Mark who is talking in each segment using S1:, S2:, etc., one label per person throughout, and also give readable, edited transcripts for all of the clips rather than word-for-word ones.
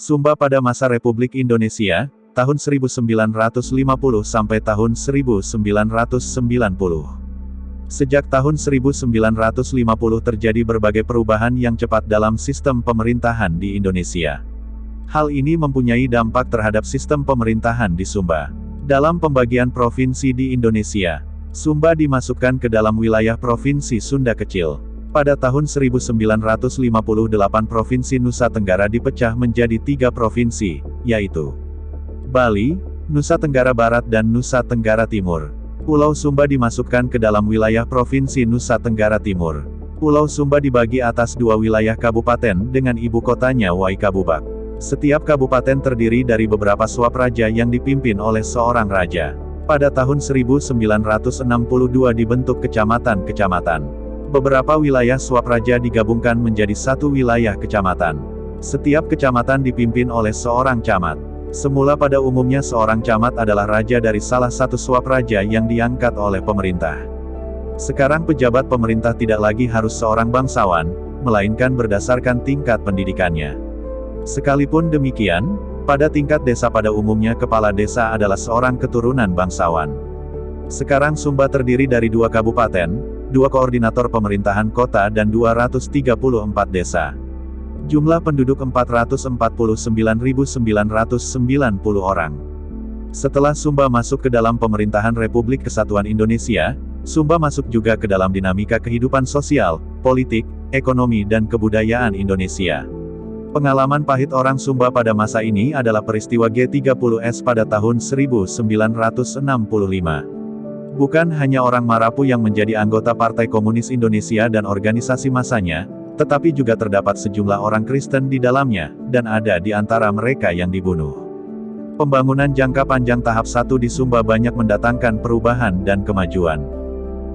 S1: Sumba pada masa Republik Indonesia, tahun 1950 sampai tahun 1990. Sejak tahun 1950 terjadi berbagai perubahan yang cepat dalam sistem pemerintahan di Indonesia. Hal ini mempunyai dampak terhadap sistem pemerintahan di Sumba. Dalam pembagian provinsi di Indonesia, Sumba dimasukkan ke dalam wilayah Provinsi Sunda Kecil. Pada tahun 1958 Provinsi Nusa Tenggara dipecah menjadi 3 provinsi, yaitu Bali, Nusa Tenggara Barat dan Nusa Tenggara Timur. Pulau Sumba dimasukkan ke dalam wilayah Provinsi Nusa Tenggara Timur. Pulau Sumba dibagi atas 2 wilayah kabupaten dengan ibu kotanya Waikabubak. Setiap kabupaten terdiri dari beberapa suap raja yang dipimpin oleh seorang raja. Pada tahun 1962 dibentuk kecamatan-kecamatan. Beberapa wilayah suap raja digabungkan menjadi satu wilayah kecamatan. Setiap kecamatan dipimpin oleh seorang camat. Semula pada umumnya seorang camat adalah raja dari salah satu suap raja yang diangkat oleh pemerintah. Sekarang pejabat pemerintah tidak lagi harus seorang bangsawan, melainkan berdasarkan tingkat pendidikannya. Sekalipun demikian, pada tingkat desa pada umumnya kepala desa adalah seorang keturunan bangsawan. Sekarang Sumba terdiri dari 2 kabupaten, 2 koordinator pemerintahan kota dan 234 desa. Jumlah penduduk 449.990 orang. Setelah Sumba masuk ke dalam pemerintahan Republik Kesatuan Indonesia, Sumba masuk juga ke dalam dinamika kehidupan sosial, politik, ekonomi dan kebudayaan Indonesia. Pengalaman pahit orang Sumba pada masa ini adalah peristiwa G30S pada tahun 1965. Bukan hanya orang Marapu yang menjadi anggota Partai Komunis Indonesia dan organisasi masanya, tetapi juga terdapat sejumlah orang Kristen di dalamnya, dan ada di antara mereka yang dibunuh. Pembangunan jangka panjang tahap 1 di Sumba banyak mendatangkan perubahan dan kemajuan.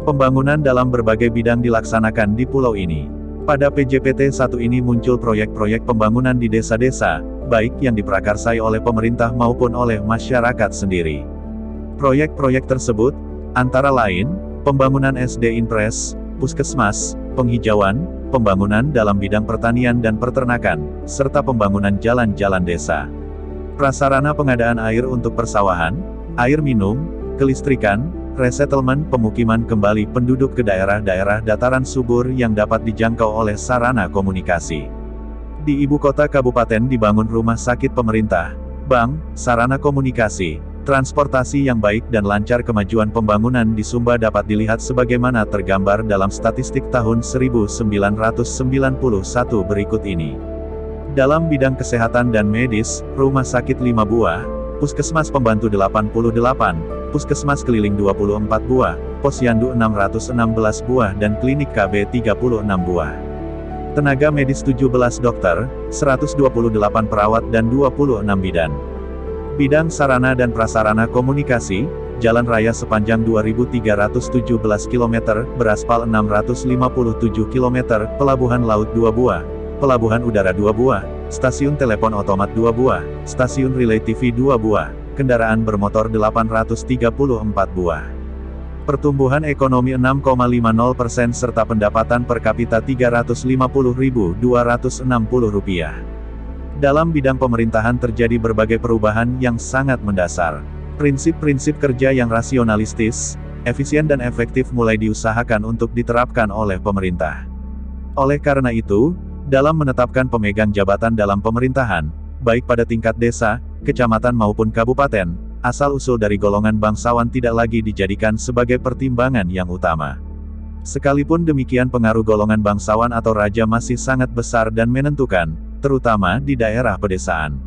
S1: Pembangunan dalam berbagai bidang dilaksanakan di pulau ini. Pada PJPT 1 ini muncul proyek-proyek pembangunan di desa-desa, baik yang diprakarsai oleh pemerintah maupun oleh masyarakat sendiri. Proyek-proyek tersebut, antara lain, pembangunan SD Impres, puskesmas, penghijauan, pembangunan dalam bidang pertanian dan peternakan, serta pembangunan jalan-jalan desa. Prasarana pengadaan air untuk persawahan, air minum, kelistrikan, resettlement pemukiman kembali penduduk ke daerah-daerah dataran subur yang dapat dijangkau oleh sarana komunikasi. Di ibu kota kabupaten dibangun rumah sakit pemerintah, bank, sarana komunikasi, transportasi yang baik dan lancar. Kemajuan pembangunan di Sumba dapat dilihat sebagaimana tergambar dalam statistik tahun 1991 berikut ini. Dalam bidang kesehatan dan medis, rumah sakit 5 buah, puskesmas pembantu 88, puskesmas keliling 24 buah, posyandu 616 buah dan klinik KB 36 buah. Tenaga medis 17 dokter, 128 perawat dan 26 bidan. Bidang sarana dan prasarana komunikasi, jalan raya sepanjang 2.317 km, beraspal 657 km, pelabuhan laut 2 buah, pelabuhan udara 2 buah, stasiun telepon otomat 2 buah, stasiun relay TV 2 buah, kendaraan bermotor 834 buah. Pertumbuhan ekonomi 6,50% serta pendapatan per kapita Rp350.260. Dalam bidang pemerintahan terjadi berbagai perubahan yang sangat mendasar. Prinsip-prinsip kerja yang rasionalistis, efisien dan efektif mulai diusahakan untuk diterapkan oleh pemerintah. Oleh karena itu, dalam menetapkan pemegang jabatan dalam pemerintahan, baik pada tingkat desa, kecamatan maupun kabupaten, asal-usul dari golongan bangsawan tidak lagi dijadikan sebagai pertimbangan yang utama. Sekalipun demikian pengaruh golongan bangsawan atau raja masih sangat besar dan menentukan, terutama di daerah pedesaan.